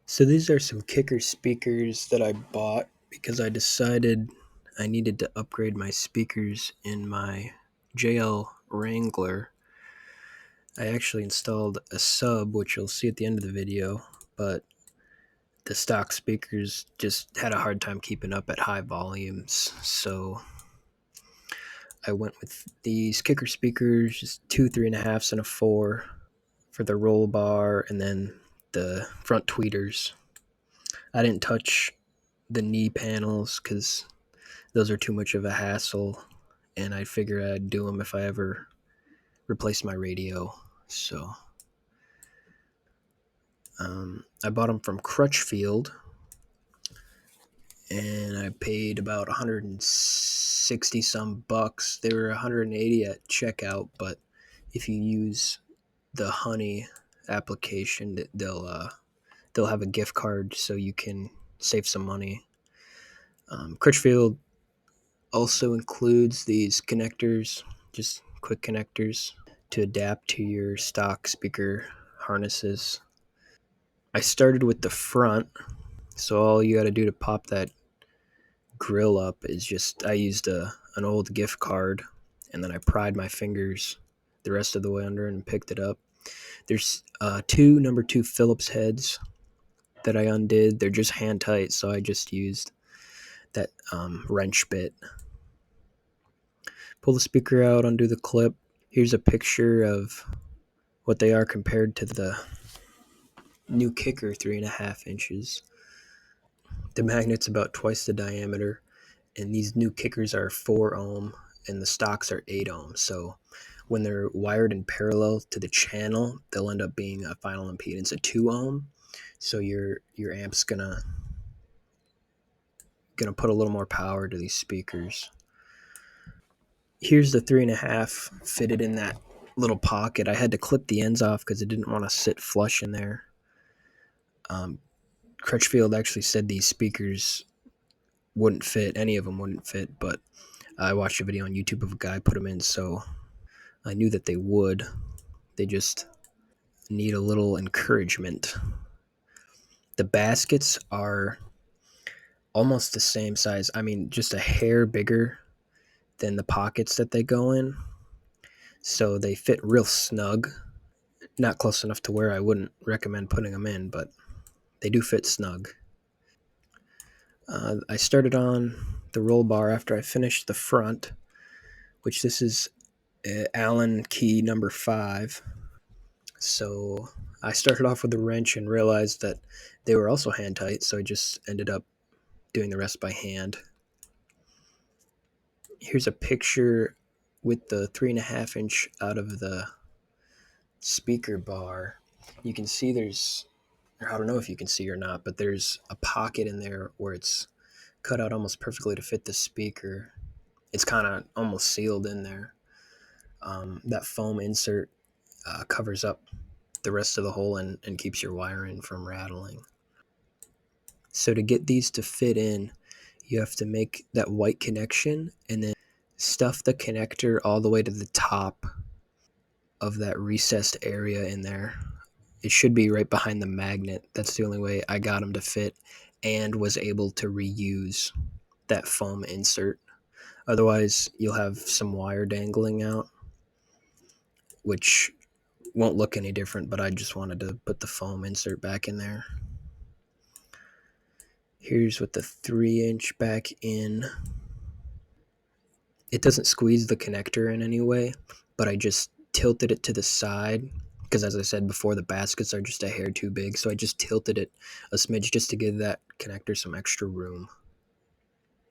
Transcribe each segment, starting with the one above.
So these are some kicker speakers that I bought because I decided I needed to upgrade my speakers in my JL Wrangler. I actually installed a sub, which you'll see at the end of the video, but the stock speakers just had a hard time keeping up at high volumes. So I went with these kicker speakers, just two 3.5s and a 4 for the roll bar, and then the front tweeters. I didn't touch the knee panels because those are too much of a hassle, and I figure I'd do them if I ever replaced my radio. So I bought them from Crutchfield, and I paid about 160 some bucks. They were 180 at checkout, but if you use the Honey application, they'll have a gift card so you can save some money. Crutchfield also includes these connectors, just quick connectors to adapt to your stock speaker harnesses. I started with the front, so all you got to do to pop that grill up is just I used an old gift card, and then I pried my fingers the rest of the way under and picked it up. There's two number 2 Phillips heads that I undid. They're just hand tight, so I just used that wrench bit. Pull the speaker out, undo the clip. Here's a picture of what they are compared to the new kicker 3.5 inches. The magnet's about twice the diameter, and these new kickers are 4 ohm and the stocks are 8 ohm. So when they're wired in parallel to the channel, they'll end up being a final impedance of 2 ohm. So your amp's gonna put a little more power to these speakers. Here's the 3.5 fitted in that little pocket. I had to clip the ends off because it didn't want to sit flush in there. Crutchfield actually said these speakers wouldn't fit, any of them wouldn't fit, but I watched a video on YouTube of a guy put them in, so I knew that they would. They just need a little encouragement. The baskets are almost the same size. I mean, just a hair bigger than the pockets that they go in. So they fit real snug. Not close enough to where I wouldn't recommend putting them in, but they do fit snug. I started on the roll bar after I finished the front, which this is Allen key number 5. So I started off with a wrench and realized that they were also hand tight, so I just ended up doing the rest by hand. Here's a picture with the 3.5 inch out of the speaker bar. You can see I don't know if you can see or not, but there's a pocket in there where it's cut out almost perfectly to fit the speaker. It's kind of almost sealed in there. That foam insert covers up the rest of the hole and keeps your wiring from rattling. So to get these to fit in, you have to make that white connection and then stuff the connector all the way to the top of that recessed area in there. It should be right behind the magnet. That's the only way I got them to fit and was able to reuse that foam insert. Otherwise, you'll have some wire dangling out, which won't look any different, but I just wanted to put the foam insert back in there. Here's with the 3-inch back in. It doesn't squeeze the connector in any way, but I just tilted it to the side because, as I said before, the baskets are just a hair too big, so I just tilted it a smidge just to give that connector some extra room.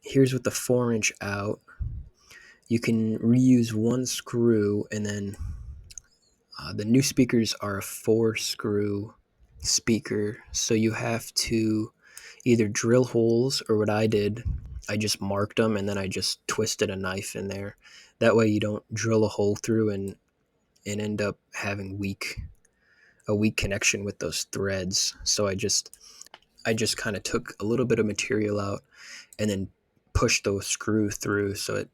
Here's with the 4-inch out. You can reuse one screw, and then the new speakers are a 4-screw speaker, so you have to either drill holes, or what I did, I just marked them and then I just twisted a knife in there. That way you don't drill a hole through and end up having a weak connection with those threads. So I just kind of took a little bit of material out and then pushed the screw through so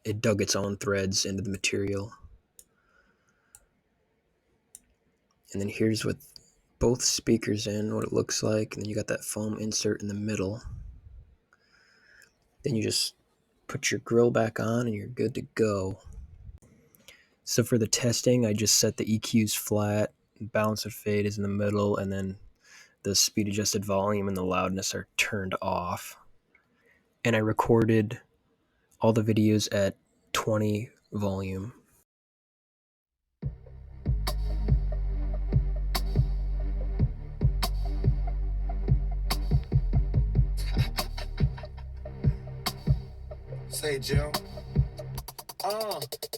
it dug its own threads into the material. And then here's with both speakers in, what it looks like, and then you got that foam insert in the middle. Then you just put your grill back on and you're good to go. So for the testing, I just set the EQs flat, balance and fade is in the middle, and then the speed adjusted volume and the loudness are turned off. And I recorded all the videos at 20 volume. Say, Jill.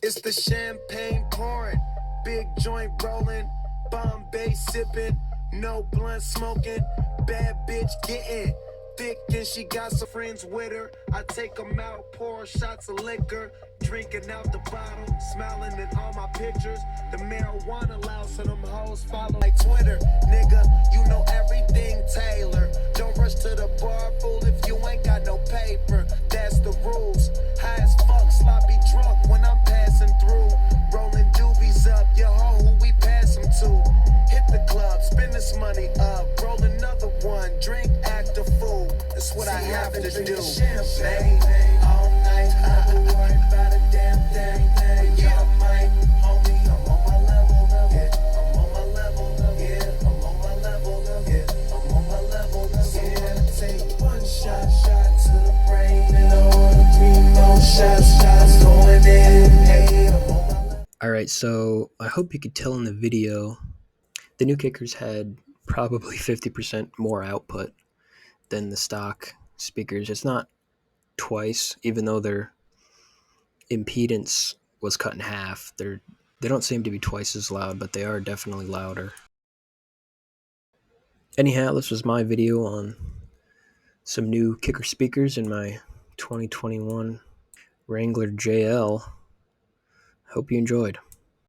It's the champagne pouring, big joint rolling, Bombay sipping, no blunt smoking, bad bitch getting thick and she got some friends with her. I take them out, pour shots of liquor, drinking out the bottle, smiling at all my pictures. The marijuana loud, so them hoes follow like Twitter. Nigga, you know everything, Taylor. Don't rush to the bar, fool, if you ain't got no paper. That's the rules. High as fuck, sloppy drunk when I'm passing through. Rolling doobies up, your hoe, who we pass them to. Hit the club, spend this money up, roll another one, drink, act a fool. That's what I have to do. Champagne all night, never worry about a damn thing. Yeah, I might, homie, I'm on my level. Yeah, I'm on my level. Yeah, I'm on my level. Yeah, I'm on my level. Yeah, take one shot to the brain, and I wanna 3 more shots going in. Hey, I'm on my level. Alright, so I hope you could tell in the video, the new kickers had probably 50% more output than the stock speakers. It's not twice, even though their impedance was cut in half. They don't seem to be twice as loud, but they are definitely louder. Anyhow, this was my video on some new kicker speakers in my 2021 Wrangler JL. Hope you enjoyed.